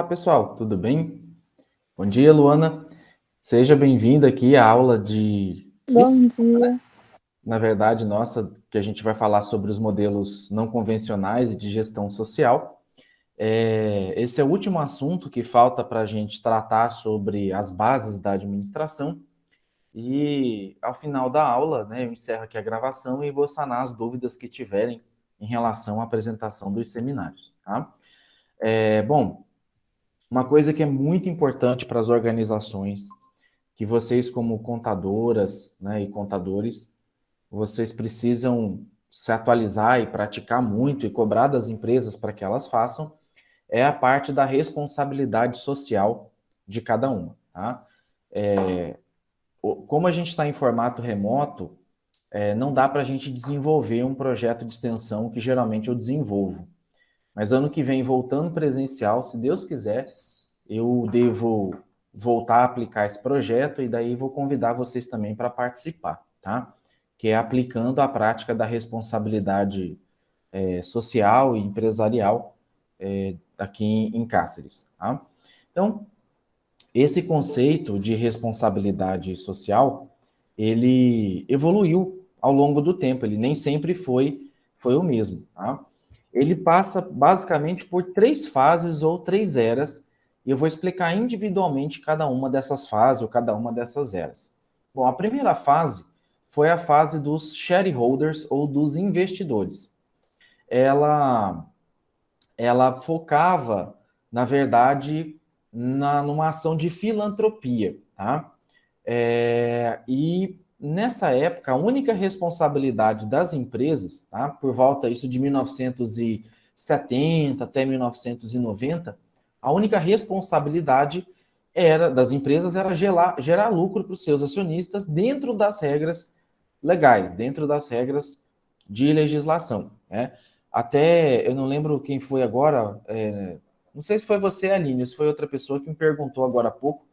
Olá, pessoal, tudo bem? Bom dia, Luana. Seja bem-vinda aqui à aula de... Bom dia. Na verdade, nossa, que a gente vai falar sobre os modelos não convencionais e de gestão social. Esse é o último assunto que falta para a gente tratar sobre as bases da administração. E, ao final da aula, né, eu encerro aqui a gravação e vou sanar as dúvidas que tiverem em relação à apresentação dos seminários, tá? Bom, uma coisa que é muito importante para as organizações, que vocês como contadoras, né, e contadores, vocês precisam se atualizar e praticar muito e cobrar das empresas para que elas façam, é a parte da responsabilidade social de cada uma, tá? Como a gente está em formato remoto, não dá para a gente desenvolver um projeto de extensão que geralmente eu desenvolvo. Mas ano que vem, voltando presencial, se Deus quiser, eu devo voltar a aplicar esse projeto e daí vou convidar vocês também para participar, tá? Que é aplicando a prática da responsabilidade social e empresarial aqui em Cáceres, tá? Então, esse conceito de responsabilidade social, ele evoluiu ao longo do tempo, ele nem sempre foi o mesmo, tá? Ele passa basicamente por três fases ou três eras, e eu vou explicar individualmente cada uma dessas fases ou cada uma dessas eras. Bom, a primeira fase foi a fase dos shareholders ou dos investidores. Ela, ela focava, na verdade, numa ação de filantropia, tá? E nessa época, a única responsabilidade das empresas, tá, por volta isso de 1970 até 1990, a única responsabilidade das empresas era gerar lucro para os seus acionistas dentro das regras legais, dentro das regras de legislação, né? Até, eu não lembro quem foi agora, não sei se foi você, Aline, ou se foi outra pessoa que me perguntou agora há pouco,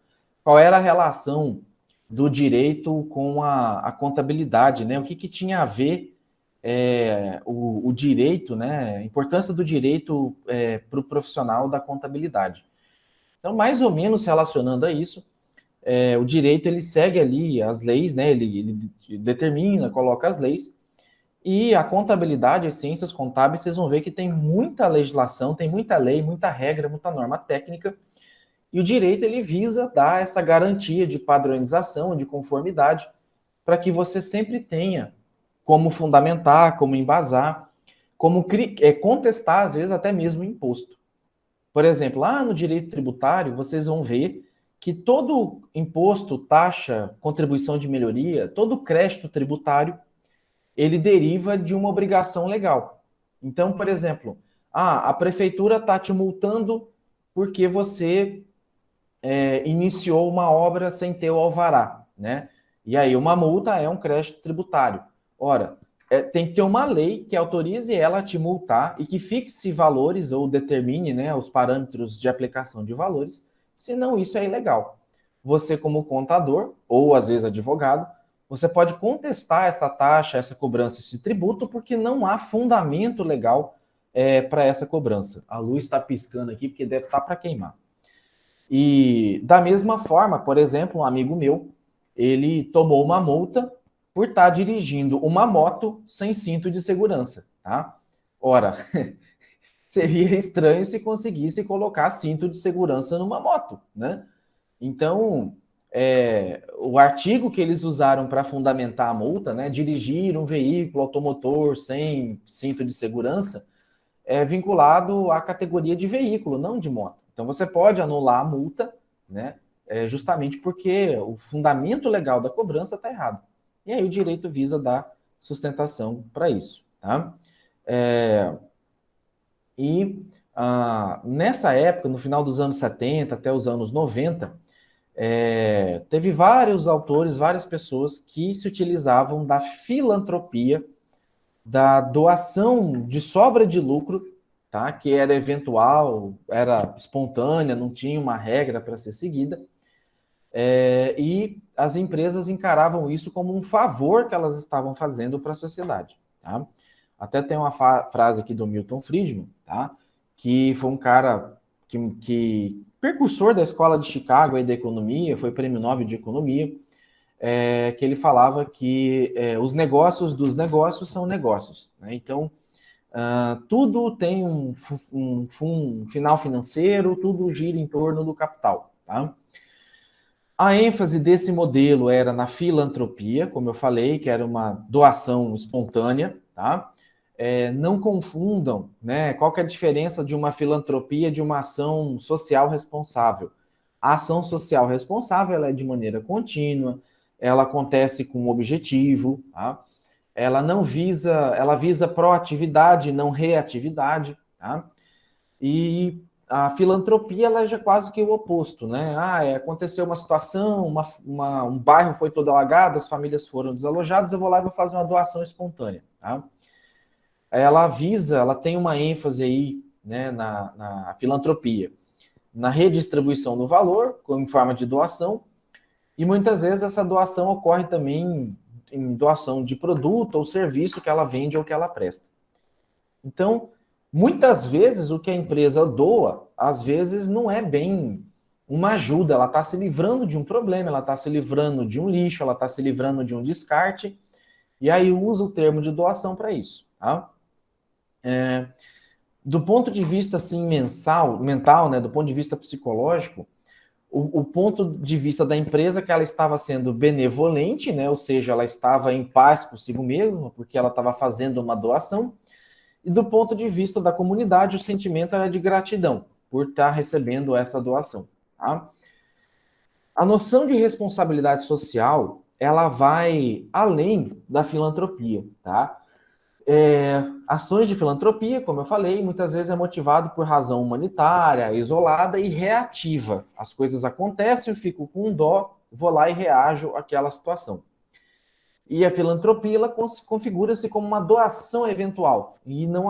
qual era a relação do direito com a contabilidade, né? O que tinha a ver o direito, né? A importância do direito para o profissional da contabilidade. Então, mais ou menos relacionando a isso, o direito ele segue ali as leis, né? Ele determina, coloca as leis, e a contabilidade, as ciências contábeis, vocês vão ver que tem muita legislação, tem muita lei, muita regra, muita norma técnica, e o direito ele visa dar essa garantia de padronização, de conformidade, para que você sempre tenha como fundamentar, como embasar, como contestar, às vezes, até mesmo o imposto. Por exemplo, lá no direito tributário, vocês vão ver que todo imposto, taxa, contribuição de melhoria, todo crédito tributário, ele deriva de uma obrigação legal. Então, por exemplo, a prefeitura está te multando porque você iniciou uma obra sem ter o alvará, né? E aí uma multa é um crédito tributário. Ora, tem que ter uma lei que autorize ela a te multar e que fixe valores ou determine, né, os parâmetros de aplicação de valores, senão isso é ilegal. Você, como contador, ou às vezes advogado, você pode contestar essa taxa, essa cobrança, esse tributo, porque não há fundamento legal para essa cobrança. A luz está piscando aqui porque deve estar para queimar. E da mesma forma, por exemplo, um amigo meu, ele tomou uma multa por estar dirigindo uma moto sem cinto de segurança, tá? Ora, seria estranho se conseguisse colocar cinto de segurança numa moto, né? Então, o artigo que eles usaram para fundamentar a multa, né, dirigir um veículo automotor sem cinto de segurança, é vinculado à categoria de veículo, não de moto. Então você pode anular a multa, né? Justamente porque o fundamento legal da cobrança está errado. E aí o direito visa dar sustentação para isso, tá? É, nessa época, no final dos anos 70 até os anos 90, teve vários autores, várias pessoas que se utilizavam da filantropia, da doação de sobra de lucro, tá? Que era eventual, era espontânea, não tinha uma regra para ser seguida, e as empresas encaravam isso como um favor que elas estavam fazendo para a sociedade, tá? Até tem uma frase aqui do Milton Friedman, tá? Que foi um cara precursor da escola de Chicago aí da economia, foi prêmio Nobel de Economia, que ele falava que os negócios dos negócios são negócios, né? Então, tudo tem um final financeiro, tudo gira em torno do capital, tá? A ênfase desse modelo era na filantropia, como eu falei, que era uma doação espontânea, tá? Não confundam, né? Qual que é a diferença de uma filantropia de uma ação social responsável? A ação social responsável, ela é de maneira contínua, ela acontece com um objetivo, tá? Ela visa proatividade, não reatividade, tá? E a filantropia, ela é já quase que o oposto, né? Aconteceu uma situação, um bairro foi todo alagado, as famílias foram desalojadas, eu vou lá e vou fazer uma doação espontânea, tá? Ela tem uma ênfase aí, né, na filantropia, na redistribuição do valor, em forma de doação, e muitas vezes essa doação ocorre também em doação de produto ou serviço que ela vende ou que ela presta. Então, muitas vezes o que a empresa doa, às vezes não é bem uma ajuda, ela está se livrando de um problema, ela está se livrando de um lixo, ela está se livrando de um descarte, e aí usa o termo de doação para isso, tá? Do ponto de vista assim, mental, né, do ponto de vista psicológico, o ponto de vista da empresa é que ela estava sendo benevolente, né, ou seja, ela estava em paz consigo mesma, porque ela estava fazendo uma doação, e do ponto de vista da comunidade, o sentimento era de gratidão por estar recebendo essa doação, tá? A noção de responsabilidade social, ela vai além da filantropia, tá? Ações de filantropia, como eu falei, muitas vezes é motivado por razão humanitária, isolada e reativa. As coisas acontecem, eu fico com dó, vou lá e reajo àquela situação. E a filantropia, ela configura-se como uma doação eventual e não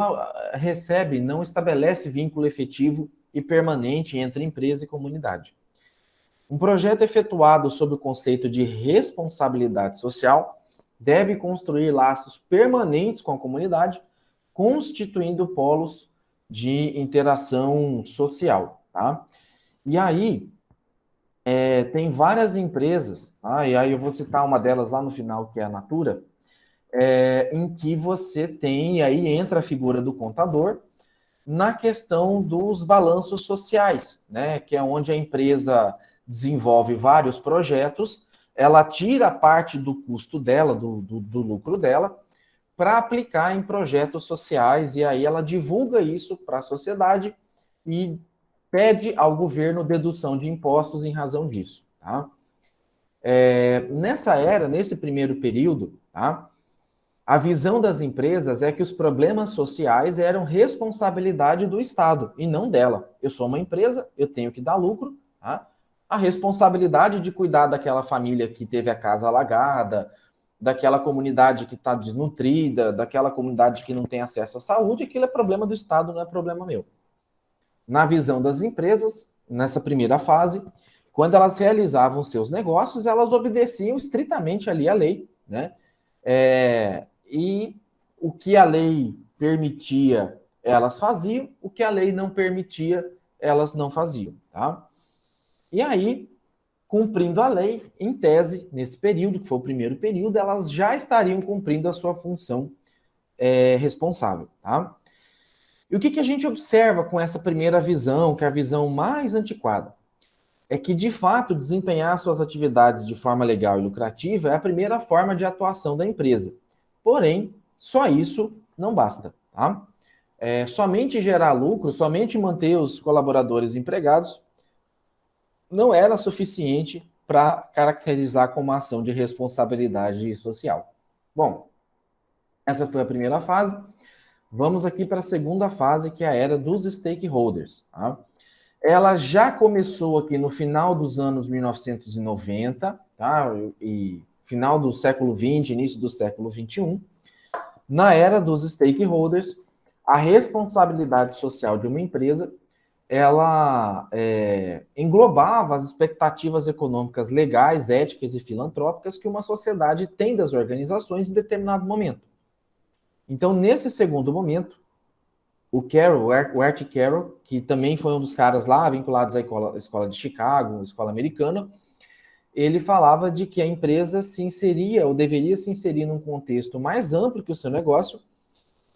não estabelece vínculo efetivo e permanente entre empresa e comunidade. Um projeto efetuado sob o conceito de responsabilidade social deve construir laços permanentes com a comunidade, constituindo polos de interação social, tá? E aí, tem várias empresas, e aí eu vou citar uma delas lá no final, que é a Natura, em que você tem, e aí entra a figura do contador, na questão dos balanços sociais, né? Que é onde a empresa desenvolve vários projetos, ela tira parte do custo dela, do lucro dela, para aplicar em projetos sociais, e aí ela divulga isso para a sociedade e pede ao governo dedução de impostos em razão disso, tá? Nesse primeiro período, tá? A visão das empresas é que os problemas sociais eram responsabilidade do Estado e não dela. Eu sou uma empresa, eu tenho que dar lucro, tá? A responsabilidade de cuidar daquela família que teve a casa alagada, daquela comunidade que está desnutrida, daquela comunidade que não tem acesso à saúde, aquilo é problema do Estado, não é problema meu. Na visão das empresas, nessa primeira fase, quando elas realizavam seus negócios, elas obedeciam estritamente ali a lei, né? E o que a lei permitia, elas faziam, o que a lei não permitia, elas não faziam, tá? E aí, cumprindo a lei, em tese, nesse período, que foi o primeiro período, elas já estariam cumprindo a sua função responsável, tá? E o que a gente observa com essa primeira visão, que é a visão mais antiquada? É que, de fato, desempenhar suas atividades de forma legal e lucrativa é a primeira forma de atuação da empresa. Porém, só isso não basta, tá? Somente gerar lucro, somente manter os colaboradores empregados, não era suficiente para caracterizar como uma ação de responsabilidade social. Bom, essa foi a primeira fase. Vamos aqui para a segunda fase, que é a era dos stakeholders, tá? Ela já começou aqui no final dos anos 1990, tá? E final do século XX, início do século XXI. Na era dos stakeholders, a responsabilidade social de uma empresa, ela englobava as expectativas econômicas legais, éticas e filantrópicas que uma sociedade tem das organizações em determinado momento. Então, nesse segundo momento, O Carroll, o Art Carroll, que também foi um dos caras lá vinculados à escola de Chicago, escola americana, ele falava de que a empresa se inseria ou deveria se inserir num contexto mais amplo que o seu negócio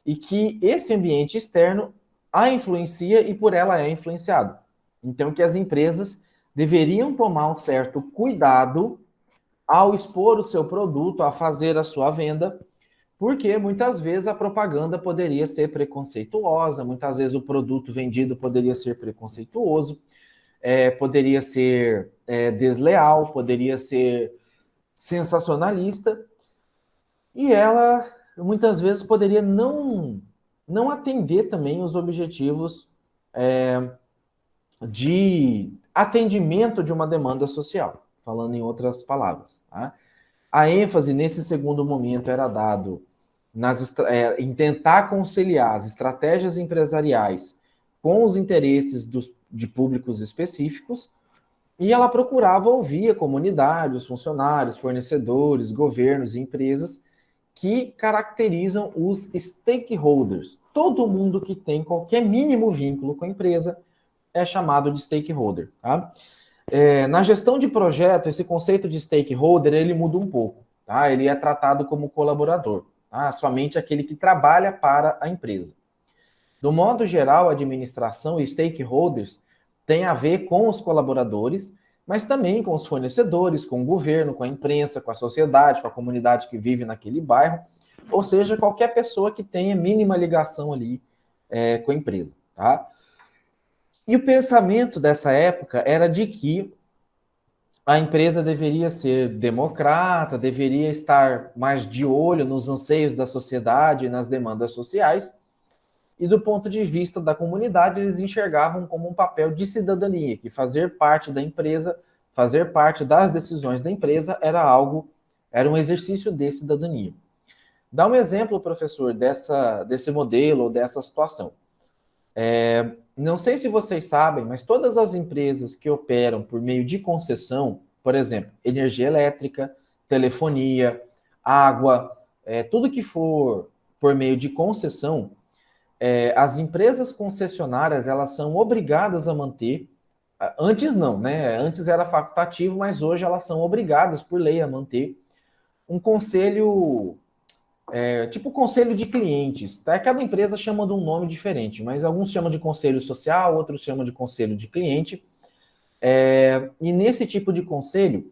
e que esse ambiente externo a influencia e por ela é influenciado. Então, que as empresas deveriam tomar um certo cuidado ao expor o seu produto, a fazer a sua venda, porque muitas vezes a propaganda poderia ser preconceituosa, muitas vezes o produto vendido poderia ser preconceituoso, poderia ser desleal, poderia ser sensacionalista, e ela muitas vezes poderia não atender também os objetivos de atendimento de uma demanda social, falando em outras palavras. Tá? A ênfase nesse segundo momento era dado em tentar conciliar as estratégias empresariais com os interesses de públicos específicos, e ela procurava ouvir a comunidade, os funcionários, fornecedores, governos e empresas que caracterizam os stakeholders. Todo mundo que tem qualquer mínimo vínculo com a empresa é chamado de stakeholder. Tá? Na gestão de projeto, esse conceito de stakeholder ele muda um pouco. Tá? Ele é tratado como colaborador, tá? Somente aquele que trabalha para a empresa. Do modo geral, a administração e stakeholders tem a ver com os colaboradores, mas também com os fornecedores, com o governo, com a imprensa, com a sociedade, com a comunidade que vive naquele bairro, ou seja, qualquer pessoa que tenha mínima ligação ali com a empresa. Tá? E o pensamento dessa época era de que a empresa deveria ser democrata, deveria estar mais de olho nos anseios da sociedade e nas demandas sociais, e do ponto de vista da comunidade, eles enxergavam como um papel de cidadania, que fazer parte da empresa, fazer parte das decisões da empresa era um exercício de cidadania. Dá um exemplo, professor, desse modelo ou dessa situação. Não sei se vocês sabem, mas todas as empresas que operam por meio de concessão, por exemplo, energia elétrica, telefonia, água, tudo que for por meio de concessão, as empresas concessionárias elas são obrigadas a manter, antes não, né? Antes era facultativo, mas hoje elas são obrigadas por lei a manter um conselho, tipo conselho de clientes. Tá? Cada empresa chama de um nome diferente, mas alguns chamam de conselho social, outros chamam de conselho de cliente. E nesse tipo de conselho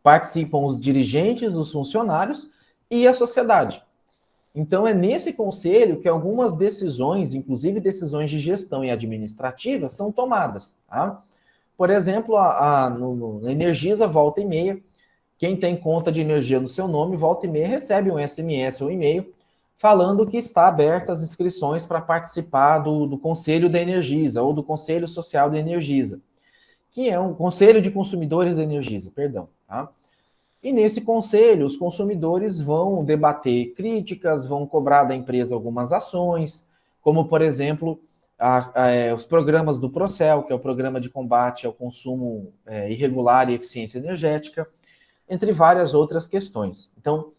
participam os dirigentes, os funcionários e a sociedade. Então, é nesse conselho que algumas decisões, inclusive decisões de gestão e administrativas, são tomadas. Tá? Por exemplo, na Energisa, volta e meia, quem tem conta de energia no seu nome, volta e meia, recebe um SMS ou um e-mail falando que está abertas as inscrições para participar do Conselho da Energisa ou do Conselho Social da Energisa, que é um Conselho de Consumidores da Energisa, perdão. Tá? E nesse conselho, os consumidores vão debater críticas, vão cobrar da empresa algumas ações, como, por exemplo, os programas do Procel, que é o Programa de Combate ao Consumo Irregular e Eficiência Energética, entre várias outras questões. Então,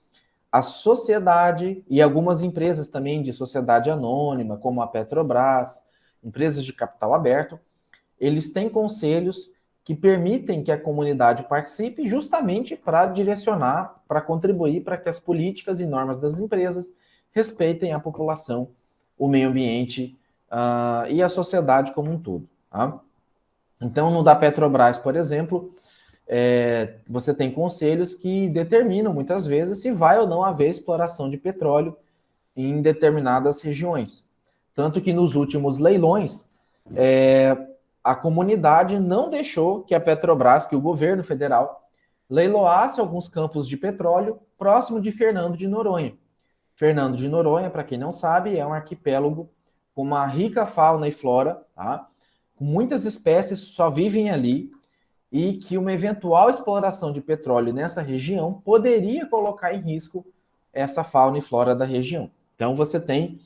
a sociedade e algumas empresas também de sociedade anônima, como a Petrobras, empresas de capital aberto, eles têm conselhos que permitem que a comunidade participe justamente para direcionar, para contribuir para que as políticas e normas das empresas respeitem a população, o meio ambiente e a sociedade como um todo. Tá? Então, no da Petrobras, por exemplo, você tem conselhos que determinam muitas vezes se vai ou não haver exploração de petróleo em determinadas regiões. Tanto que nos últimos leilões, a comunidade não deixou que a Petrobras, que o governo federal, leiloasse alguns campos de petróleo próximo de Fernando de Noronha. Fernando de Noronha, para quem não sabe, é um arquipélago com uma rica fauna e flora, tá? Muitas espécies só vivem ali e que uma eventual exploração de petróleo nessa região poderia colocar em risco essa fauna e flora da região. Então você tem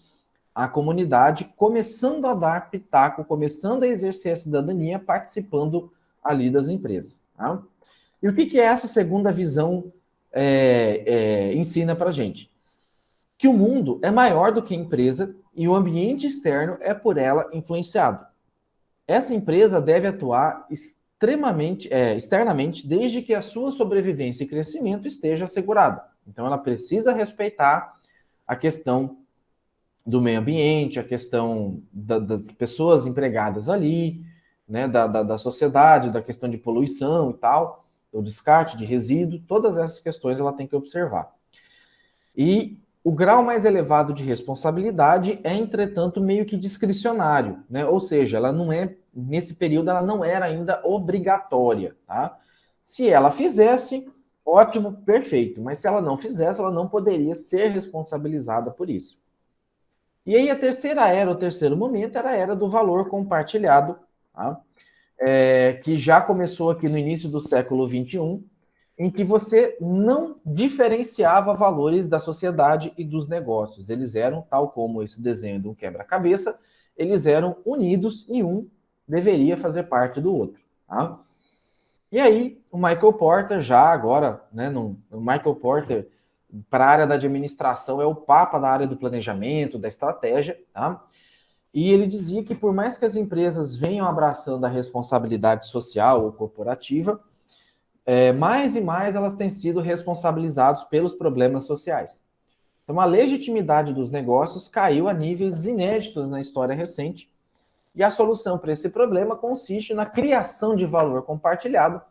a comunidade começando a dar pitaco, começando a exercer a cidadania, participando ali das empresas. Tá? E o que essa segunda visão ensina para a gente? Que o mundo é maior do que a empresa e o ambiente externo é por ela influenciado. Essa empresa deve atuar externamente desde que a sua sobrevivência e crescimento esteja assegurada. Então, ela precisa respeitar a questão do meio ambiente, a questão das pessoas empregadas ali, né, da sociedade, da questão de poluição e tal, o descarte de resíduo, todas essas questões ela tem que observar. E o grau mais elevado de responsabilidade é, entretanto, meio que discricionário, né? Ou seja, ela não é, nesse período, ela não era ainda obrigatória, tá? Se ela fizesse, ótimo, perfeito. Mas se ela não fizesse, ela não poderia ser responsabilizada por isso. E aí a terceira era, o terceiro momento, era a era do valor compartilhado, tá? Que já começou aqui no início do século XXI, em que você não diferenciava valores da sociedade e dos negócios. Eles eram, tal como esse desenho de um quebra-cabeça, eles eram unidos e um deveria fazer parte do outro. Tá? E aí, o Michael Porter, já agora, né, o Michael Porter, para a área da administração, é o papa da área do planejamento, da estratégia, tá? E ele dizia que por mais que as empresas venham abraçando a responsabilidade social ou corporativa, mais e mais elas têm sido responsabilizadas pelos problemas sociais. Então, a legitimidade dos negócios caiu a níveis inéditos na história recente, e a solução para esse problema consiste na criação de valor compartilhado,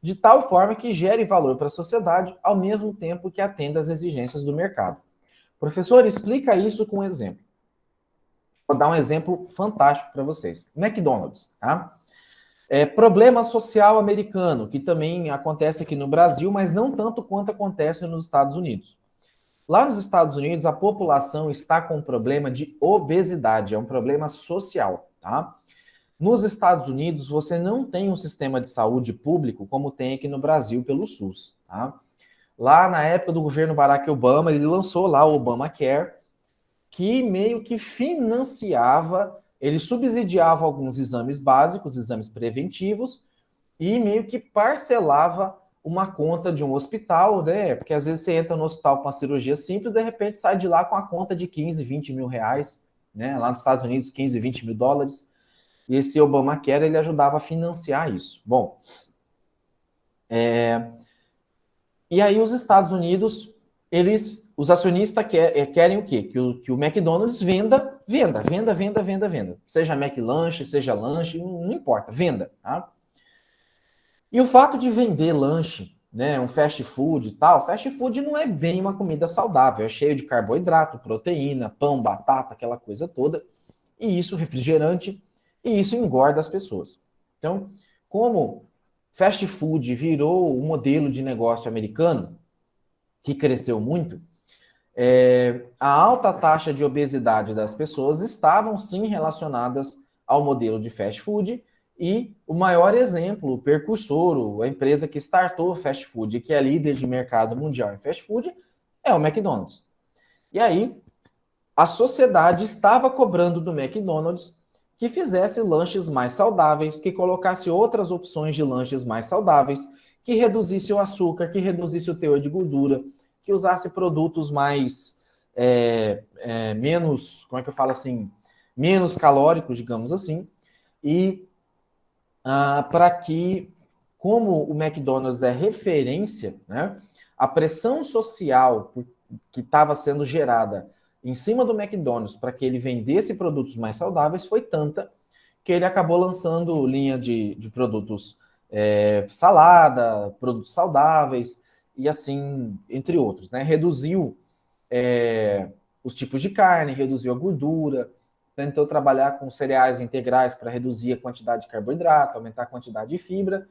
de tal forma que gere valor para a sociedade, ao mesmo tempo que atenda às exigências do mercado. Professor, explica isso com um exemplo. Vou dar um exemplo fantástico para vocês. McDonald's, tá? Problema social americano, que também acontece aqui no Brasil, mas não tanto quanto acontece nos Estados Unidos. Lá nos Estados Unidos, a população está com um problema de obesidade, é um problema social, tá? Nos Estados Unidos, você não tem um sistema de saúde público como tem aqui no Brasil pelo SUS, tá? Lá na época do governo Barack Obama, ele lançou lá o Obamacare, que meio que financiava, ele subsidiava alguns exames básicos, exames preventivos, e meio que parcelava uma conta de um hospital, né? Porque às vezes você entra no hospital com uma cirurgia simples, de repente sai de lá com a conta de 15, 20 mil reais, né? Lá nos Estados Unidos, 15, 20 mil dólares. E esse Obamacare, ele ajudava a financiar isso. Bom, e aí os Estados Unidos, os acionistas querem o quê? Que o McDonald's venda. Seja McLanche, seja lanche, não importa, venda, tá? E o fato de vender lanche, né, um fast food e tal, fast food não é bem uma comida saudável, é cheio de carboidrato, proteína, pão, batata, aquela coisa toda, e isso refrigerante, e isso engorda as pessoas. Então, como fast food virou um modelo de negócio americano, que cresceu muito, a alta taxa de obesidade das pessoas estavam sim relacionadas ao modelo de fast food, e o maior exemplo, o precursor, a empresa que startou o fast food, que é líder de mercado mundial em fast food, é o McDonald's. E aí, a sociedade estava cobrando do McDonald's que fizesse lanches mais saudáveis, que colocasse outras opções de lanches mais saudáveis, que reduzisse o açúcar, que reduzisse o teor de gordura, que usasse produtos mais menos, como é que eu falo assim, menos calóricos, digamos assim, e para que, como o McDonald's é referência, né, a pressão social que estava sendo gerada em cima do McDonald's para que ele vendesse produtos mais saudáveis foi tanta que ele acabou lançando linha de produtos salada, produtos saudáveis e assim, entre outros, né? Reduziu os tipos de carne, reduziu a gordura, tentou trabalhar com cereais integrais para reduzir a quantidade de carboidrato, aumentar a quantidade de fibra,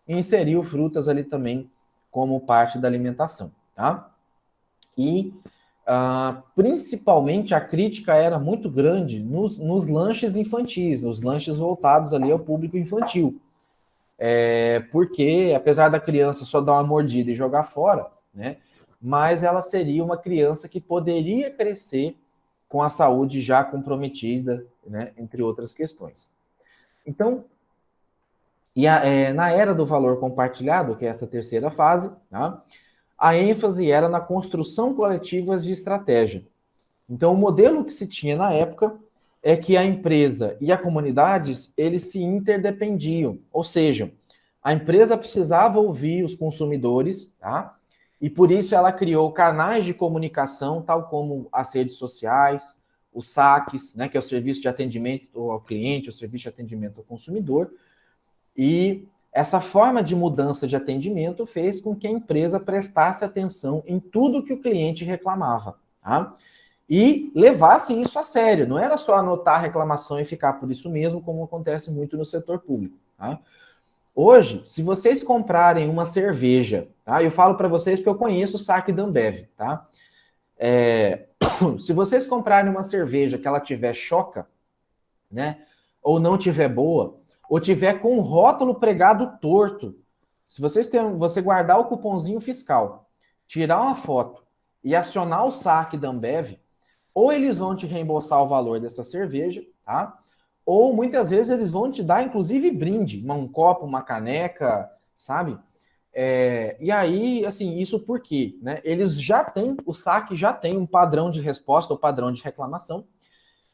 e inseriu frutas ali também como parte da alimentação, tá? E principalmente a crítica era muito grande nos lanches infantis, nos lanches voltados ali ao público infantil. Porque, apesar da criança só dar uma mordida e jogar fora, né, mas ela seria uma criança que poderia crescer com a saúde já comprometida, né, entre outras questões. Então, na era do valor compartilhado, que é essa terceira fase, tá, a ênfase era na construção coletiva de estratégia. Então, o modelo que se tinha na época é que a empresa e a comunidade, eles se interdependiam, ou seja, a empresa precisava ouvir os consumidores, tá? E por isso ela criou canais de comunicação, tal como as redes sociais, os saques, né, que é o serviço de atendimento ao cliente, o serviço de atendimento ao consumidor, e essa forma de mudança de atendimento fez com que a empresa prestasse atenção em tudo que o cliente reclamava, tá? E levasse isso a sério. Não era só anotar a reclamação e ficar por isso mesmo, como acontece muito no setor público, tá? Hoje, se vocês comprarem uma cerveja, tá? Eu falo para vocês porque eu conheço o saque da Ambev, tá? Se vocês comprarem uma cerveja que ela tiver choca, né? Ou não tiver boa, ou tiver com o rótulo pregado torto, se você guardar o cupomzinho fiscal, tirar uma foto e acionar o saque da Ambev, ou eles vão te reembolsar o valor dessa cerveja, tá? Ou muitas vezes eles vão te dar, inclusive, brinde, um copo, uma caneca, sabe? E aí, assim, isso por quê? Né? Eles já têm, o saque já tem um padrão de resposta ou padrão de reclamação.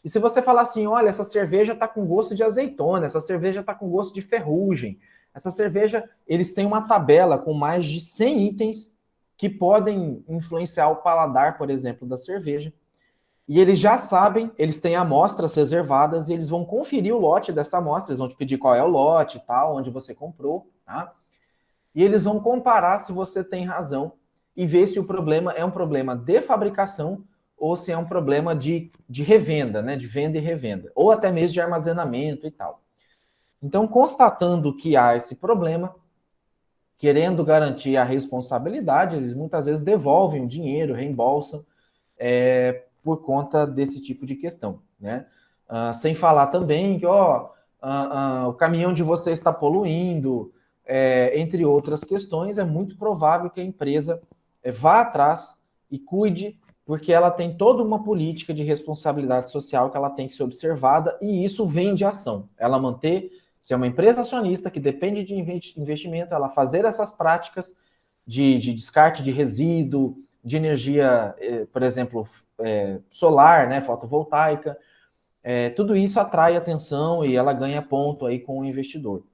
E se você falar assim, olha, essa cerveja tá com gosto de azeitona, essa cerveja tá com gosto de ferrugem, essa cerveja, eles têm uma tabela com mais de 100 itens que podem influenciar o paladar, por exemplo, da cerveja. E eles já sabem, eles têm amostras reservadas e eles vão conferir o lote dessa amostra, eles vão te pedir qual é o lote, tal, onde você comprou, tá? E eles vão comparar se você tem razão e ver se o problema é um problema de fabricação ou se é um problema de revenda, né? De venda e revenda, ou até mesmo de armazenamento e tal. Então, constatando que há esse problema, querendo garantir a responsabilidade, eles muitas vezes devolvem o dinheiro, reembolsam, por conta desse tipo de questão, né? Sem falar também que, o caminhão de vocês está poluindo, entre outras questões, é muito provável que a empresa vá atrás e cuide, porque ela tem toda uma política de responsabilidade social que ela tem que ser observada, e isso vem de ação. Ela manter, se é uma empresa acionista que depende de investimento, ela fazer essas práticas de descarte de resíduo, de energia, por exemplo, solar, né, fotovoltaica, tudo isso atrai atenção e ela ganha ponto aí com o investidor.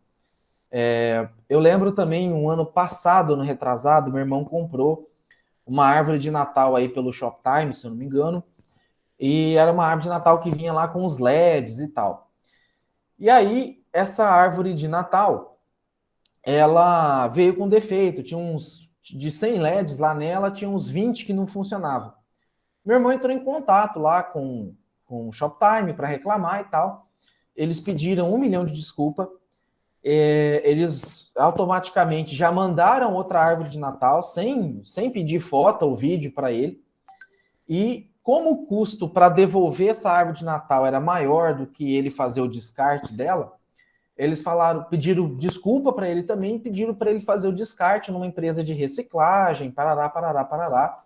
Eu lembro também, um ano passado, no retrasado, meu irmão comprou uma árvore de Natal aí pelo Shoptime, se eu não me engano, e era uma árvore de Natal que vinha lá com os LEDs e tal. E aí, essa árvore de Natal, ela veio com defeito, tinha uns de 100 LEDs lá nela, tinha uns 20 que não funcionavam. Meu irmão entrou em contato lá com o Shoptime para reclamar e tal. Eles pediram 1 milhão de desculpa. Eles automaticamente já mandaram outra árvore de Natal, sem pedir foto ou vídeo para ele. E como o custo para devolver essa árvore de Natal era maior do que ele fazer o descarte dela, eles pediram desculpa para ele também, pediram para ele fazer o descarte numa empresa de reciclagem, parará, parará, parará.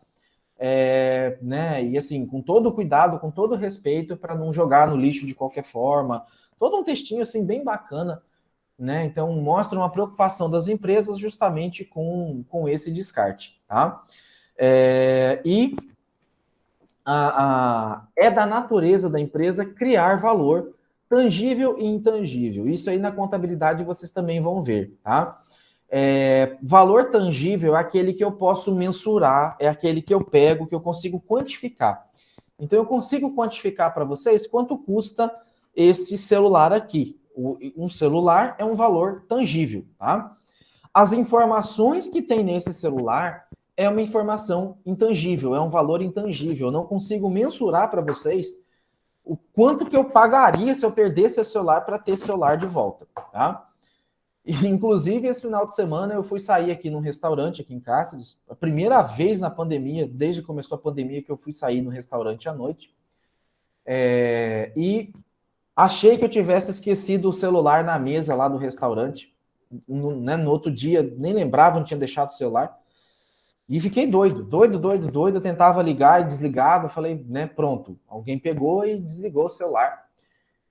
Né? E assim, com todo cuidado, com todo respeito, para não jogar no lixo de qualquer forma. Todo um textinho assim bem bacana, né? Então mostra uma preocupação das empresas justamente com esse descarte, tá? É da natureza da empresa criar valor tangível e intangível. Isso aí na contabilidade vocês também vão ver, tá? Valor tangível é aquele que eu posso mensurar, é aquele que eu pego, que eu consigo quantificar. Então, eu consigo quantificar para vocês quanto custa esse celular aqui. Um celular é um valor tangível, tá? As informações que tem nesse celular é uma informação intangível, é um valor intangível. Eu não consigo mensurar para vocês o quanto que eu pagaria se eu perdesse esse celular para ter esse celular de volta, tá? E, inclusive, esse final de semana eu fui sair aqui num restaurante aqui em Cáceres, a primeira vez na pandemia, desde que começou a pandemia, que eu fui sair no restaurante à noite. E achei que eu tivesse esquecido o celular na mesa lá do restaurante. No outro dia, nem lembrava, não tinha deixado o celular. E fiquei doido. Eu tentava ligar e desligava. Falei, né, pronto. Alguém pegou e desligou o celular.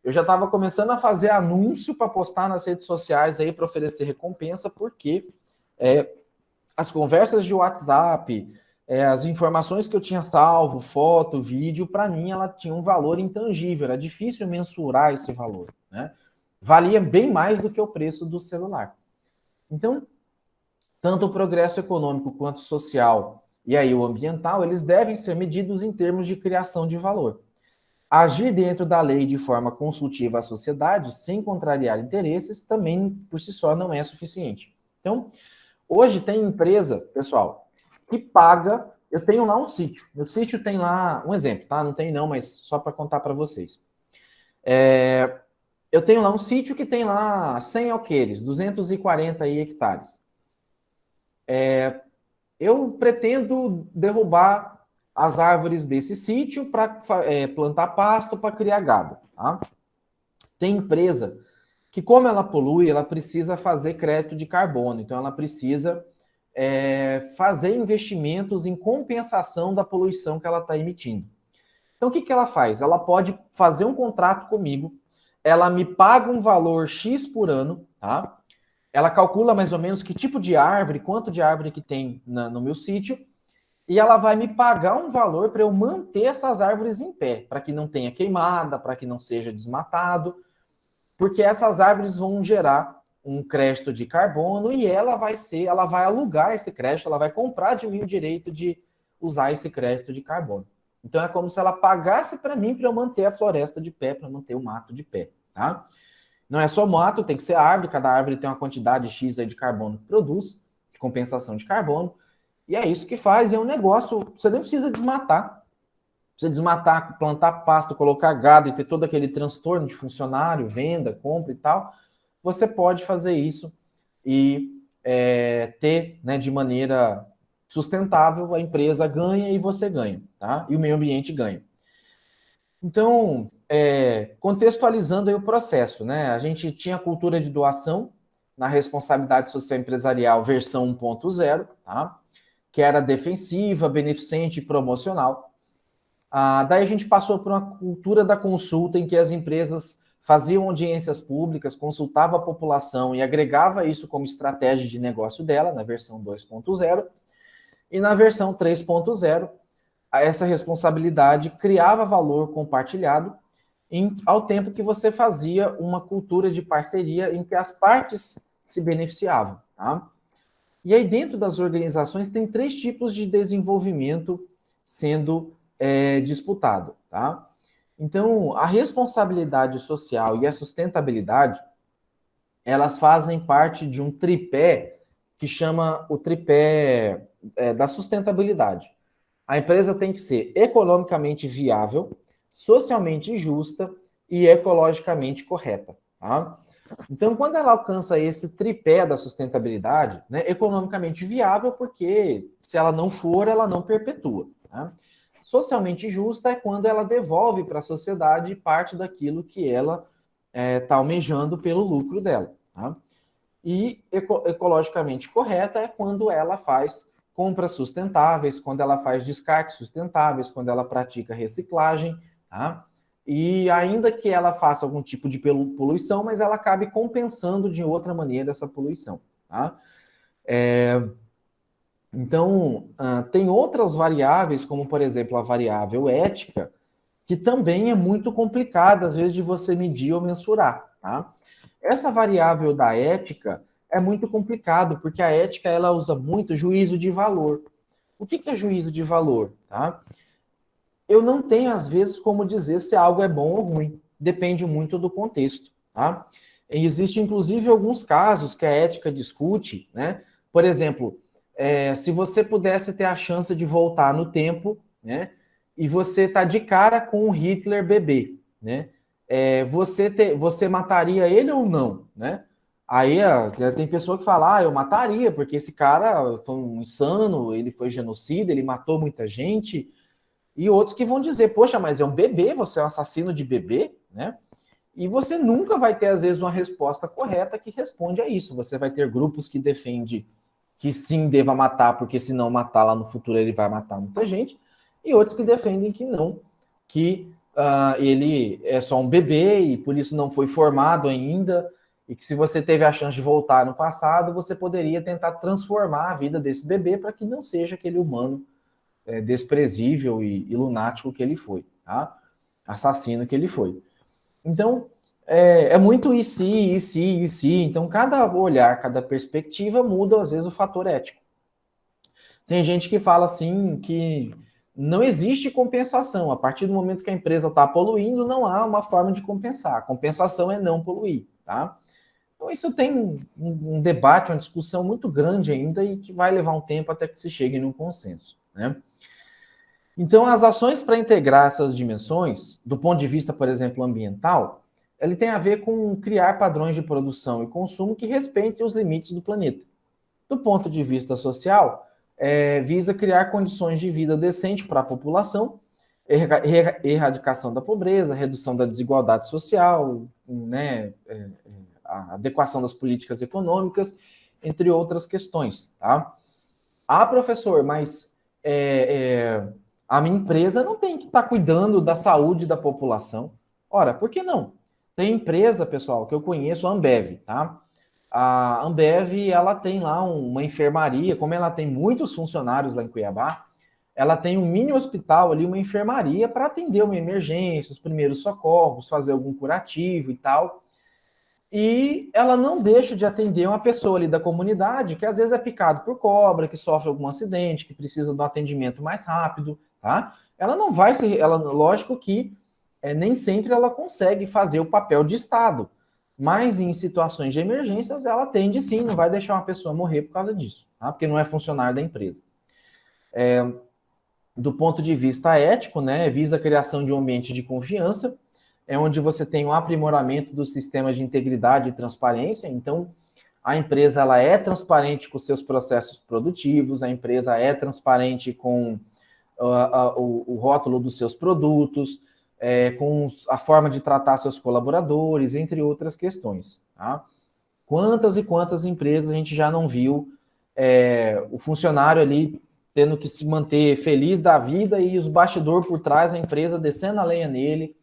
Eu já estava começando a fazer anúncio para postar nas redes sociais aí para oferecer recompensa, porque as conversas de WhatsApp, as informações que eu tinha salvo, foto, vídeo, para mim ela tinha um valor intangível, era difícil mensurar esse valor, né? Valia bem mais do que o preço do celular. Então, tanto o progresso econômico quanto social e aí o ambiental, eles devem ser medidos em termos de criação de valor. Agir dentro da lei de forma consultiva à sociedade, sem contrariar interesses, também por si só não é suficiente. Então, hoje tem empresa, pessoal, que paga. Eu tenho lá um sítio. Meu sítio tem lá, um exemplo, tá? Não tem não, mas só para contar para vocês. Eu tenho lá um sítio que tem lá 100 alqueires, 240 hectares. Eu pretendo derrubar as árvores desse sítio para plantar pasto para criar gado. Tá? Tem empresa que, como ela polui, ela precisa fazer crédito de carbono. Então, ela precisa fazer investimentos em compensação da poluição que ela está emitindo. Então, o que ela faz? Ela pode fazer um contrato comigo, ela me paga um valor X por ano, tá? Ela calcula mais ou menos que tipo de árvore, quanto de árvore que tem no meu sítio, e ela vai me pagar um valor para eu manter essas árvores em pé, para que não tenha queimada, para que não seja desmatado, porque essas árvores vão gerar um crédito de carbono e ela vai alugar esse crédito, ela vai comprar de mim o direito de usar esse crédito de carbono. Então é como se ela pagasse para mim para eu manter a floresta de pé, para manter o mato de pé, tá? Não é só mato, tem que ser árvore, cada árvore tem uma quantidade X aí de carbono que produz, de compensação de carbono, e é isso que faz, é um negócio, você nem precisa desmatar. Você desmatar, plantar pasto, colocar gado e ter todo aquele transtorno de funcionário, venda, compra e tal, você pode fazer isso e ter, né, de maneira sustentável, a empresa ganha e você ganha, tá? E o meio ambiente ganha. Então, contextualizando aí o processo, né? A gente tinha a cultura de doação na responsabilidade social empresarial versão 1.0, tá? Que era defensiva, beneficente e promocional. Daí a gente passou por uma cultura da consulta em que as empresas faziam audiências públicas, consultavam a população e agregava isso como estratégia de negócio dela, na versão 2.0. E na versão 3.0, essa responsabilidade criava valor compartilhado ao tempo que você fazia uma cultura de parceria em que as partes se beneficiavam. Tá? E aí, dentro das organizações, tem 3 tipos de desenvolvimento sendo disputado. Tá? Então, a responsabilidade social e a sustentabilidade, elas fazem parte de um tripé que chama o tripé da sustentabilidade. A empresa tem que ser economicamente viável, socialmente justa e ecologicamente correta. Tá? Então, quando ela alcança esse tripé da sustentabilidade, né, economicamente viável, porque se ela não for, ela não perpetua. Tá? Socialmente justa é quando ela devolve para a sociedade parte daquilo que ela está almejando pelo lucro dela. Tá? E ecologicamente correta é quando ela faz compras sustentáveis, quando ela faz descartes sustentáveis, quando ela pratica reciclagem, tá? E ainda que ela faça algum tipo de poluição, mas ela acabe compensando de outra maneira essa poluição, tá? Então, tem outras variáveis, como, por exemplo, a variável ética, que também é muito complicada, às vezes, de você medir ou mensurar, tá? Essa variável da ética é muito complicado, porque a ética ela usa muito juízo de valor. O que é juízo de valor? Tá? Eu não tenho, às vezes, como dizer se algo é bom ou ruim. Depende muito do contexto. Tá? E existe, inclusive, alguns casos que a ética discute, né? Por exemplo, se você pudesse ter a chance de voltar no tempo, né? E você está de cara com o Hitler bebê, né? Você mataria ele ou não, né? Aí tem pessoa que fala, eu mataria, porque esse cara foi um insano, ele foi genocida, ele matou muita gente. E outros que vão dizer, poxa, mas é um bebê, você é um assassino de bebê, né? E você nunca vai ter, às vezes, uma resposta correta que responde a isso. Você vai ter grupos que defendem que sim, deva matar, porque se não matar lá no futuro ele vai matar muita gente, e outros que defendem que não, que ele é só um bebê e por isso não foi formado ainda, e que se você teve a chance de voltar no passado, você poderia tentar transformar a vida desse bebê para que não seja aquele humano desprezível e lunático que ele foi, tá? Assassino que ele foi. Então, é muito e se. Então, cada olhar, cada perspectiva muda, às vezes, o fator ético. Tem gente que fala assim que não existe compensação. A partir do momento que a empresa está poluindo, não há uma forma de compensar. A compensação é não poluir, tá? Então, isso tem um debate, uma discussão muito grande ainda e que vai levar um tempo até que se chegue num consenso, né? Então, as ações para integrar essas dimensões, do ponto de vista, por exemplo, ambiental, ele tem a ver com criar padrões de produção e consumo que respeitem os limites do planeta. Do ponto de vista social, visa criar condições de vida decente para a população, erradicação da pobreza, redução da desigualdade social, né, a adequação das políticas econômicas, entre outras questões, tá? Ah, professor, mas a minha empresa não tem que estar cuidando da saúde da população. Ora, por que não? Tem empresa, pessoal, que eu conheço, a Ambev, tá? A Ambev, ela tem lá uma enfermaria, como ela tem muitos funcionários lá em Cuiabá, ela tem um mini hospital ali, uma enfermaria para atender uma emergência, os primeiros socorros, fazer algum curativo e tal. E ela não deixa de atender uma pessoa ali da comunidade que às vezes é picado por cobra, que sofre algum acidente, que precisa de um atendimento mais rápido, tá? Ela não vai ser, lógico que nem sempre ela consegue fazer o papel de Estado, mas em situações de emergências ela atende sim, não vai deixar uma pessoa morrer por causa disso, tá? Porque não é funcionário da empresa. Do ponto de vista ético, né, visa a criação de um ambiente de confiança, onde você tem um aprimoramento dos sistemas de integridade e transparência. Então, a empresa ela é transparente com seus processos produtivos, a empresa é transparente com o rótulo dos seus produtos, com a forma de tratar seus colaboradores, entre outras questões. Tá? Quantas e quantas empresas a gente já não viu o funcionário ali tendo que se manter feliz da vida e os bastidores por trás, a empresa descendo a lenha nele,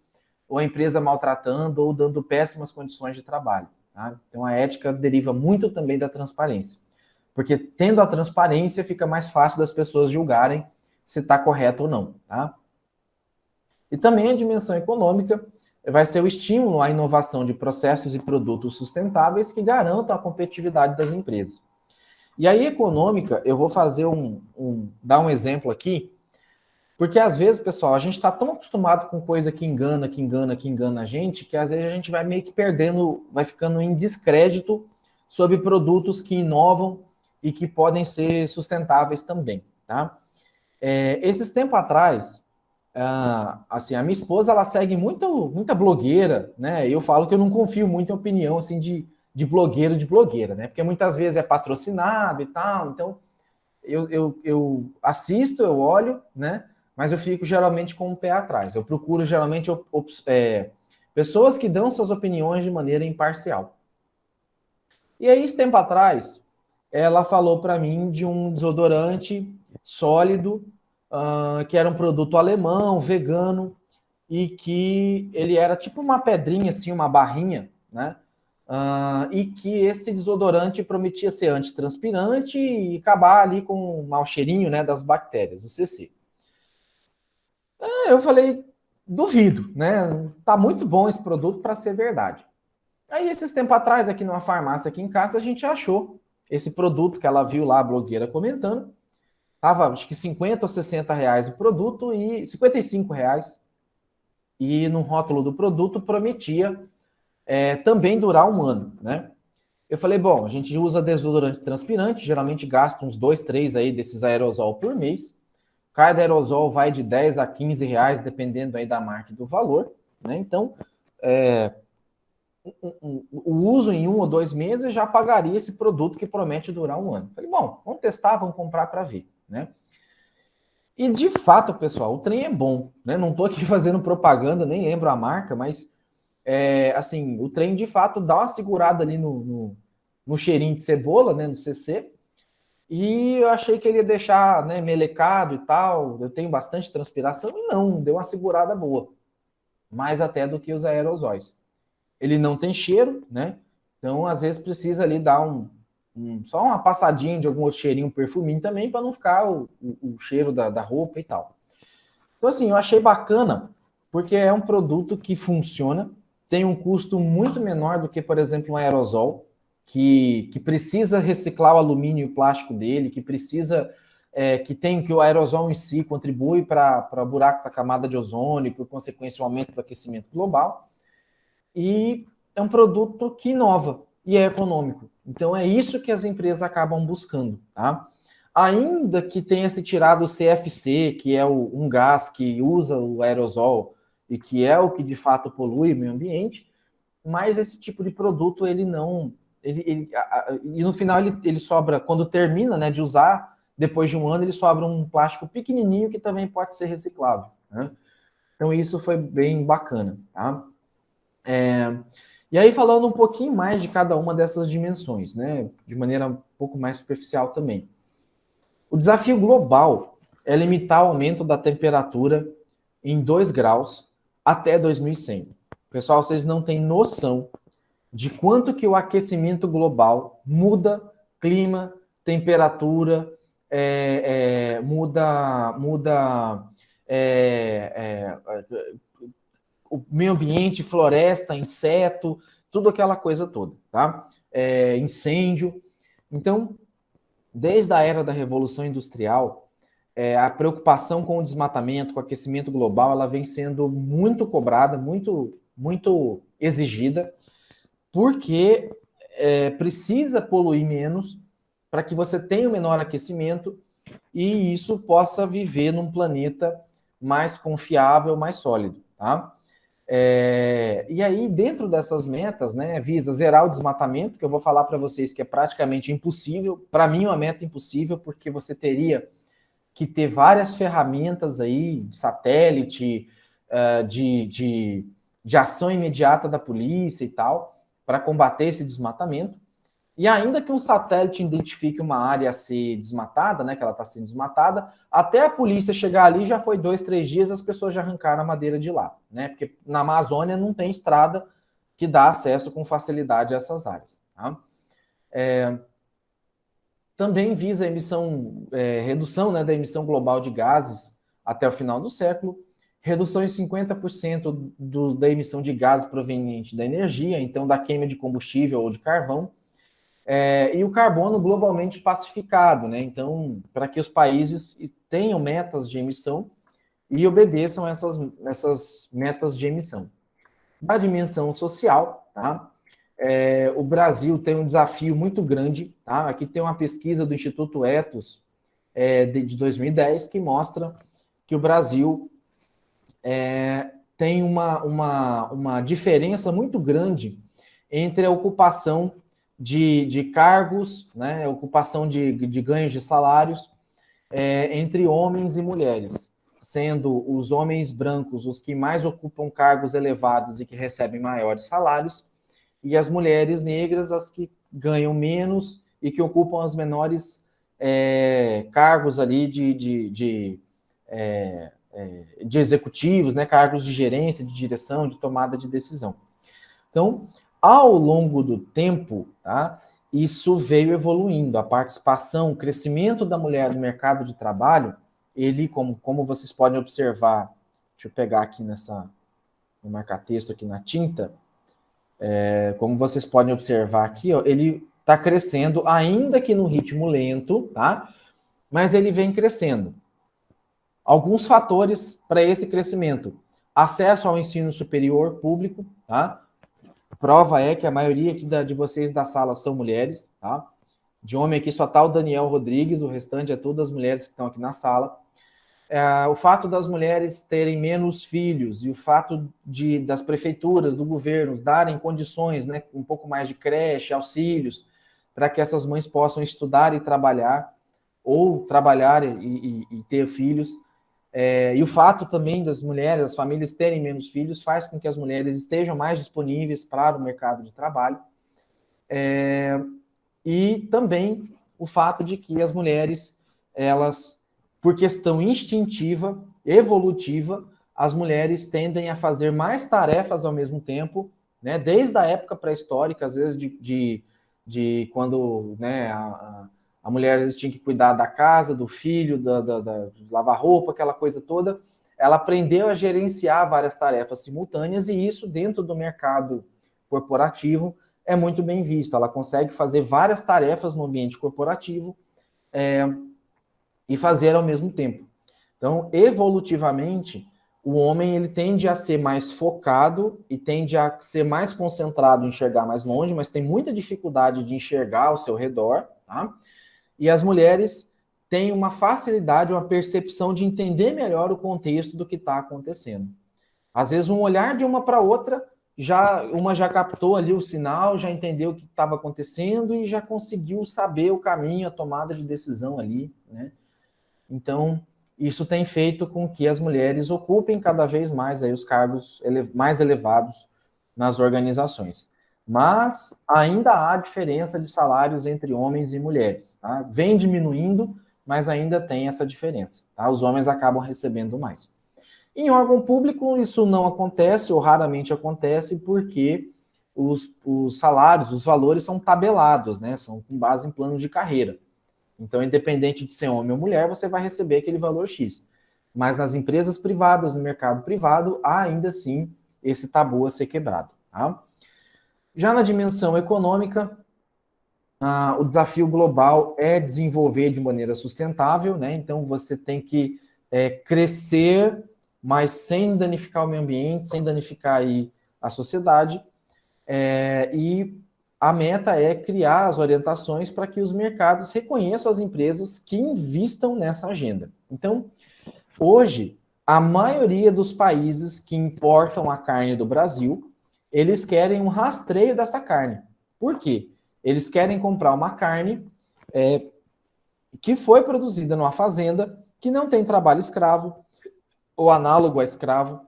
ou a empresa maltratando ou dando péssimas condições de trabalho. Tá? Então, a ética deriva muito também da transparência. Porque tendo a transparência, fica mais fácil das pessoas julgarem se está correto ou não. Tá? E também a dimensão econômica vai ser o estímulo à inovação de processos e produtos sustentáveis que garantam a competitividade das empresas. E aí, econômica, eu vou fazer dar um exemplo aqui, porque às vezes, pessoal, a gente está tão acostumado com coisa que engana a gente, que às vezes a gente vai meio que perdendo, vai ficando em descrédito sobre produtos que inovam e que podem ser sustentáveis também, tá? Esses tempos atrás, assim, a minha esposa, ela segue muita blogueira, né? Eu falo que eu não confio muito em opinião, assim, de blogueira, né? Porque muitas vezes é patrocinado e tal, então eu assisto, eu olho, né? Mas eu fico geralmente com o pé atrás. Eu procuro geralmente pessoas que dão suas opiniões de maneira imparcial. E aí, esse tempo atrás, ela falou para mim de um desodorante sólido, que era um produto alemão, vegano, e que ele era tipo uma pedrinha, assim, uma barrinha, né? E que esse desodorante prometia ser antitranspirante e acabar ali com o mau cheirinho, né, das bactérias, o CC. Eu falei, duvido, né? Tá muito bom esse produto para ser verdade. Aí, esses tempos atrás, aqui numa farmácia aqui em casa, a gente achou esse produto que ela viu lá, a blogueira comentando. Tava, acho que 50 ou 60 reais o produto e 55 reais. E no rótulo do produto prometia também durar um ano, né? Eu falei, bom, a gente usa desodorante transpirante, geralmente gasta uns 2, 3 aí desses aerosol por mês. Cada aerosol vai de 10 a 15 reais, dependendo aí da marca e do valor, né? Então, o uso em 1 ou 2 meses já pagaria esse produto que promete durar um ano. Falei, bom, vamos testar, vamos comprar para ver, né? E de fato, pessoal, o trem é bom, né? Não estou aqui fazendo propaganda, nem lembro a marca, mas assim, o trem de fato dá uma segurada ali no cheirinho de cebola, né? No CC. E eu achei que ele ia deixar, né, melecado e tal. Eu tenho bastante transpiração e não, deu uma segurada boa. Mais até do que os aerosóis. Ele não tem cheiro, né? Então, às vezes, precisa ali dar só uma passadinha de algum outro cheirinho, um perfuminho também, para não ficar o cheiro da roupa e tal. Então, assim, eu achei bacana, porque é um produto que funciona, tem um custo muito menor do que, por exemplo, um aerosol, que precisa reciclar o alumínio e o plástico dele, que precisa que o aerosol em si contribui para o buraco da camada de ozônio, e por consequência o aumento do aquecimento global, e é um produto que inova e é econômico. Então é isso que as empresas acabam buscando, tá? Ainda que tenha se tirado o CFC, que é um gás que usa o aerosol e que é o que de fato polui o meio ambiente, mas esse tipo de produto ele não, e no final ele sobra, quando termina, né, de usar, depois de um ano ele sobra um plástico pequenininho que também pode ser reciclável, né? Então isso foi bem bacana, tá? E aí, falando um pouquinho mais de cada uma dessas dimensões, né, de maneira um pouco mais superficial também. O desafio global é limitar o aumento da temperatura em 2 graus até 2100. Pessoal, vocês não têm noção de quanto que o aquecimento global muda clima, temperatura, muda o meio ambiente, floresta, inseto, tudo aquela coisa toda, tá? Incêndio. Então, desde a era da Revolução Industrial, a preocupação com o desmatamento, com o aquecimento global, ela vem sendo muito cobrada, muito exigida, porque precisa poluir menos para que você tenha o menor aquecimento e isso possa viver num planeta mais confiável, mais sólido, tá? E aí, dentro dessas metas, né, visa zerar o desmatamento, que eu vou falar para vocês que é praticamente impossível. Para mim, uma meta impossível, porque você teria que ter várias ferramentas aí, de satélite, de ação imediata da polícia e tal, para combater esse desmatamento. E ainda que um satélite identifique uma área a ser desmatada, né, que ela está sendo desmatada, até a polícia chegar ali já foi 2, 3 dias, as pessoas já arrancaram a madeira de lá, né? Porque na Amazônia não tem estrada que dá acesso com facilidade a essas áreas. Tá? Também visa a redução, né, da emissão global de gases até o final do século, redução em 50% da emissão de gases proveniente da energia, então da queima de combustível ou de carvão, e o carbono globalmente pacificado, né? Então, para que os países tenham metas de emissão e obedeçam essas metas de emissão. Na dimensão social, tá? O Brasil tem um desafio muito grande, tá? Aqui tem uma pesquisa do Instituto Ethos de 2010 que mostra que o Brasil tem uma diferença muito grande entre a ocupação de cargos, né, ocupação de ganhos de salários entre homens e mulheres, sendo os homens brancos os que mais ocupam cargos elevados e que recebem maiores salários, e as mulheres negras as que ganham menos e que ocupam os menores cargos ali de executivos, né, cargos de gerência, de direção, de tomada de decisão. Então, ao longo do tempo, tá, isso veio evoluindo. A participação, o crescimento da mulher no mercado de trabalho, ele, como vocês podem observar, deixa eu pegar aqui no marca-texto aqui na tinta, como vocês podem observar aqui, ó, ele está crescendo, ainda que no ritmo lento, tá? Mas ele vem crescendo. Alguns fatores para esse crescimento: acesso ao ensino superior público, tá? Prova é que a maioria aqui de vocês da sala são mulheres, tá? De homem aqui só tá o Daniel Rodrigues, o restante é todas as mulheres que estão aqui na sala. O fato das mulheres terem menos filhos e o fato das prefeituras, do governo, darem condições, né, um pouco mais de creche, auxílios, para que essas mães possam estudar e trabalhar, ou trabalhar e ter filhos. E o fato também das mulheres, as famílias terem menos filhos, faz com que as mulheres estejam mais disponíveis para o mercado de trabalho. E também o fato de que as mulheres, elas, por questão instintiva, evolutiva, as mulheres tendem a fazer mais tarefas ao mesmo tempo, né? Desde a época pré-histórica, às vezes de quando, né, a mulher às vezes tinha que cuidar da casa, do filho, de lavar roupa, aquela coisa toda. Ela aprendeu a gerenciar várias tarefas simultâneas e isso dentro do mercado corporativo é muito bem visto. Ela consegue fazer várias tarefas no ambiente corporativo e fazer ao mesmo tempo. Então, evolutivamente, o homem ele tende a ser mais focado e tende a ser mais concentrado em enxergar mais longe, mas tem muita dificuldade de enxergar ao seu redor, tá? E as mulheres têm uma facilidade, uma percepção de entender melhor o contexto do que está acontecendo. Às vezes, um olhar de uma para outra, uma já captou ali o sinal, já entendeu o que estava acontecendo e já conseguiu saber o caminho, a tomada de decisão ali, né? Então, isso tem feito com que as mulheres ocupem cada vez mais aí os cargos mais elevados nas organizações. Mas ainda há diferença de salários entre homens e mulheres. Tá? Vem diminuindo, mas ainda tem essa diferença. Tá? Os homens acabam recebendo mais. Em órgão público, isso não acontece, ou raramente acontece, porque os salários, os valores são tabelados, né? São com base em planos de carreira. Então, independente de ser homem ou mulher, você vai receber aquele valor X. Mas nas empresas privadas, no mercado privado, há ainda assim esse tabu a ser quebrado. Tá? Já na dimensão econômica, o desafio global é desenvolver de maneira sustentável, né? Então, você tem que crescer, mas sem danificar o meio ambiente, sem danificar aí a sociedade, e a meta é criar as orientações para que os mercados reconheçam as empresas que investam nessa agenda. Então, hoje, a maioria dos países que importam a carne do Brasil, eles querem um rastreio dessa carne. Por quê? Eles querem comprar uma carne que foi produzida numa fazenda, que não tem trabalho escravo, ou análogo a escravo,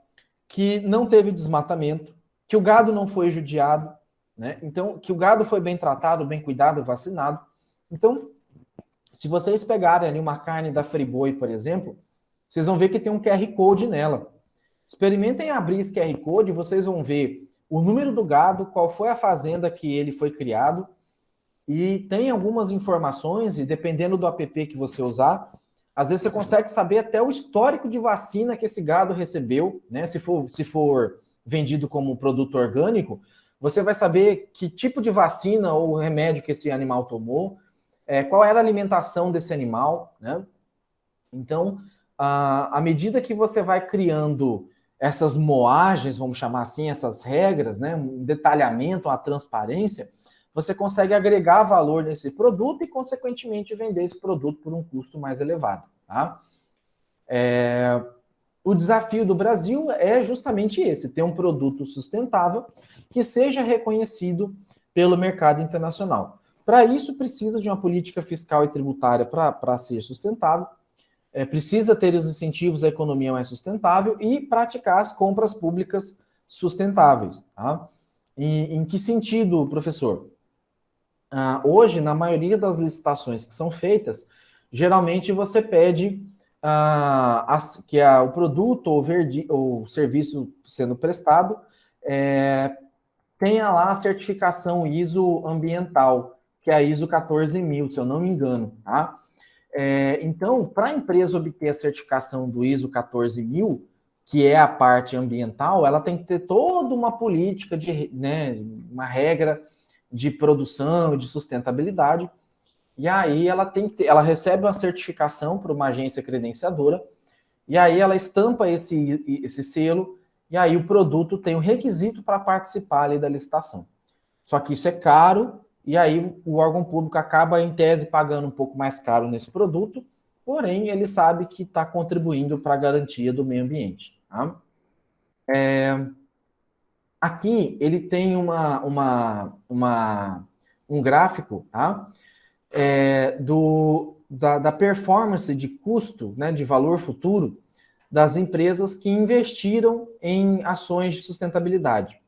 que não teve desmatamento, que o gado não foi judiado, né? Então, que o gado foi bem tratado, bem cuidado, vacinado. Então, se vocês pegarem ali uma carne da Friboi, por exemplo, vocês vão ver que tem um QR Code nela. Experimentem abrir esse QR Code, vocês vão ver o número do gado, qual foi a fazenda que ele foi criado, e tem algumas informações, e dependendo do app que você usar, às vezes você consegue saber até o histórico de vacina que esse gado recebeu, né? Se for vendido como produto orgânico, você vai saber que tipo de vacina ou remédio que esse animal tomou, qual era a alimentação desse animal, né? Então, à medida que você vai criando essas moagens, vamos chamar assim, essas regras, né? Um detalhamento, uma transparência, você consegue agregar valor nesse produto e, consequentemente, vender esse produto por um custo mais elevado, tá? O desafio do Brasil é justamente esse, ter um produto sustentável que seja reconhecido pelo mercado internacional. Para isso, precisa de uma política fiscal e tributária para ser sustentável, precisa ter os incentivos à economia mais sustentável e praticar as compras públicas sustentáveis. Tá? Em que sentido, professor? Hoje, na maioria das licitações que são feitas, geralmente você pede que o produto ou o serviço sendo prestado tenha lá a certificação ISO ambiental, que é a ISO 14000, se eu não me engano. Tá? Então, para a empresa obter a certificação do ISO 14000, que é a parte ambiental, ela tem que ter toda uma política, uma regra de produção e de sustentabilidade, e aí ela recebe uma certificação por uma agência credenciadora, e aí ela estampa esse selo, e aí o produto tem o requisito para participar ali da licitação. Só que isso é caro, e aí o órgão público acaba, em tese, pagando um pouco mais caro nesse produto, porém ele sabe que está contribuindo para a garantia do meio ambiente. Tá? Aqui ele tem um gráfico, tá? Da performance de custo, né, de valor futuro das empresas que investiram em ações de sustentabilidade.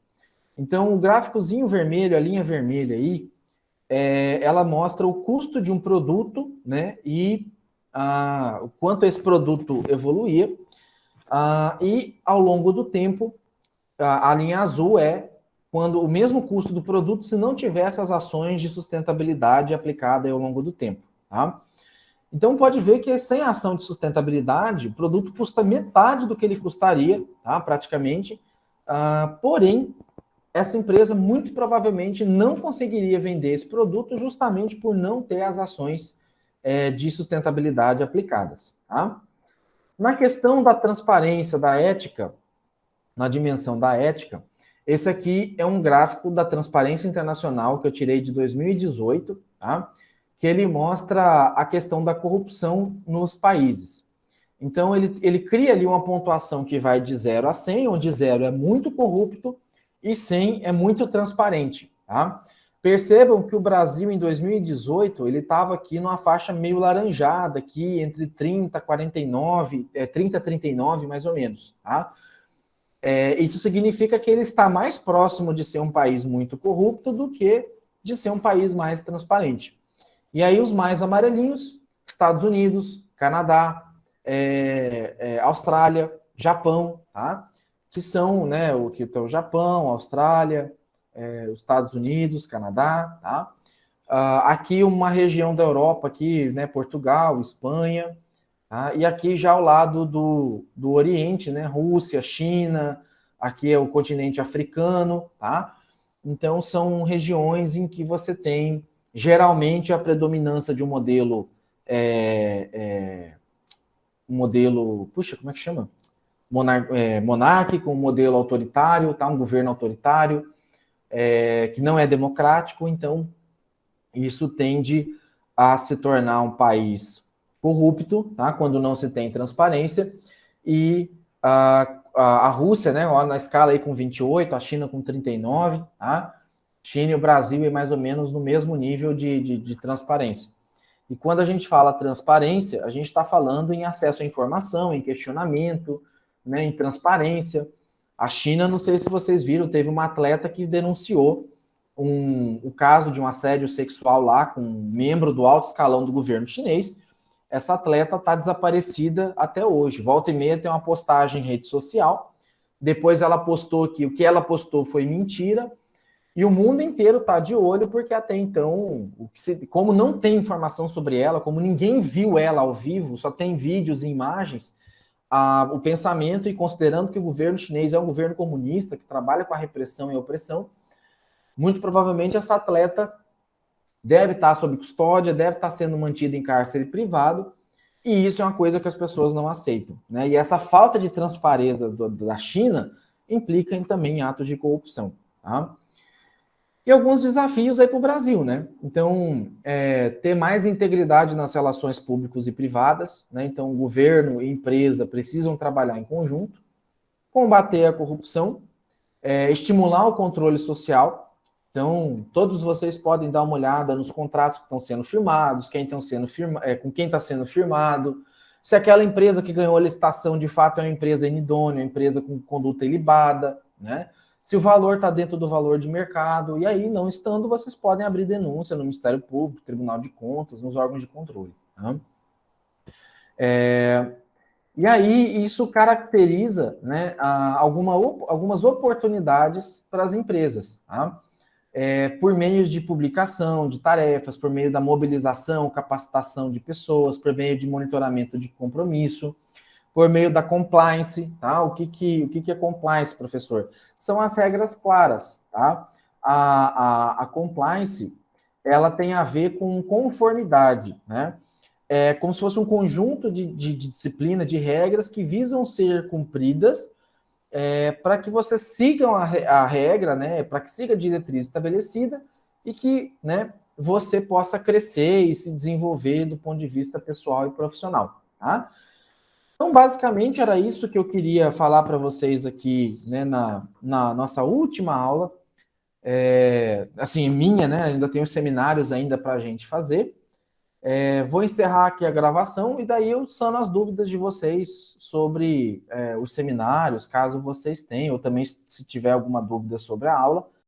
Então, o gráficozinho vermelho, a linha vermelha aí, ela mostra o custo de um produto, né, e o quanto esse produto evoluía, e ao longo do tempo, a linha azul é quando o mesmo custo do produto se não tivesse as ações de sustentabilidade aplicadas ao longo do tempo, tá? Então, pode ver que sem a ação de sustentabilidade, o produto custa metade do que ele custaria, tá? Praticamente. Porém, essa empresa muito provavelmente não conseguiria vender esse produto justamente por não ter as ações de sustentabilidade aplicadas, tá? Na questão da transparência, da ética, na dimensão da ética, esse aqui é um gráfico da Transparência Internacional que eu tirei de 2018, tá? Que ele mostra a questão da corrupção nos países. Então, ele cria ali uma pontuação que vai de 0 a 100, onde 0 é muito corrupto e 100 é muito transparente, tá? Percebam que o Brasil, em 2018, ele estava aqui numa faixa meio laranjada, aqui entre 30 e 49, 30 a 39, mais ou menos, tá? Isso significa que ele está mais próximo de ser um país muito corrupto do que de ser um país mais transparente. E aí os mais amarelinhos, Estados Unidos, Canadá, Austrália, Japão, tá? Que são, né, o que está o Japão, Austrália, os Estados Unidos, Canadá, tá? Aqui uma região da Europa, aqui, né, Portugal, Espanha, tá? E aqui já ao lado do Oriente, né, Rússia, China, aqui é o continente africano, tá? Então são regiões em que você tem geralmente a predominância de um modelo puxa, como é que chama? Monárquico, um modelo autoritário, tá? Um governo autoritário, que não é democrático, então isso tende a se tornar um país corrupto, tá? Quando não se tem transparência, e a Rússia, né, na escala aí com 28, a China com 39, tá? China e o Brasil é mais ou menos no mesmo nível de transparência. E quando a gente fala transparência, a gente está falando em acesso à informação, em questionamento, né, em transparência. A China, não sei se vocês viram, teve uma atleta que denunciou o caso de um assédio sexual lá com um membro do alto escalão do governo chinês. Essa atleta está desaparecida até hoje. Volta e meia tem uma postagem em rede social. Depois ela postou que o que ela postou foi mentira. E o mundo inteiro está de olho, porque até então, como não tem informação sobre ela, como ninguém viu ela ao vivo, só tem vídeos e imagens, o pensamento, e considerando que o governo chinês é um governo comunista, que trabalha com a repressão e a opressão, muito provavelmente essa atleta deve estar sob custódia, deve estar sendo mantida em cárcere privado, e isso é uma coisa que as pessoas não aceitam, né? E essa falta de transparência da China implica também em atos de corrupção, tá? E alguns desafios aí para o Brasil, né? Então, ter mais integridade nas relações públicas e privadas, né? Então, o governo e empresa precisam trabalhar em conjunto, combater a corrupção, estimular o controle social. Então, todos vocês podem dar uma olhada nos contratos que estão sendo firmados, com quem está sendo firmado, se aquela empresa que ganhou a licitação de fato é uma empresa inidônea, uma empresa com conduta ilibada, né? Se o valor está dentro do valor de mercado, e aí, não estando, vocês podem abrir denúncia no Ministério Público, Tribunal de Contas, nos órgãos de controle. Tá? E aí, isso caracteriza, né, algumas oportunidades para as empresas, tá? Por meio de publicação de tarefas, por meio da mobilização, capacitação de pessoas, por meio de monitoramento de compromisso, por meio da compliance, tá? O que é compliance, professor? São as regras claras, tá? A compliance, ela tem a ver com conformidade, né? É como se fosse um conjunto de disciplina, de regras que visam ser cumpridas para que você siga a regra, né? Para que siga a diretriz estabelecida e que, né, você possa crescer e se desenvolver do ponto de vista pessoal e profissional, tá? Então, basicamente, era isso que eu queria falar para vocês aqui, né, na nossa última aula. Assim, minha, né, ainda tenho seminários ainda para a gente fazer. Vou encerrar aqui a gravação e daí eu sano as dúvidas de vocês sobre os seminários, caso vocês tenham, ou também se tiver alguma dúvida sobre a aula,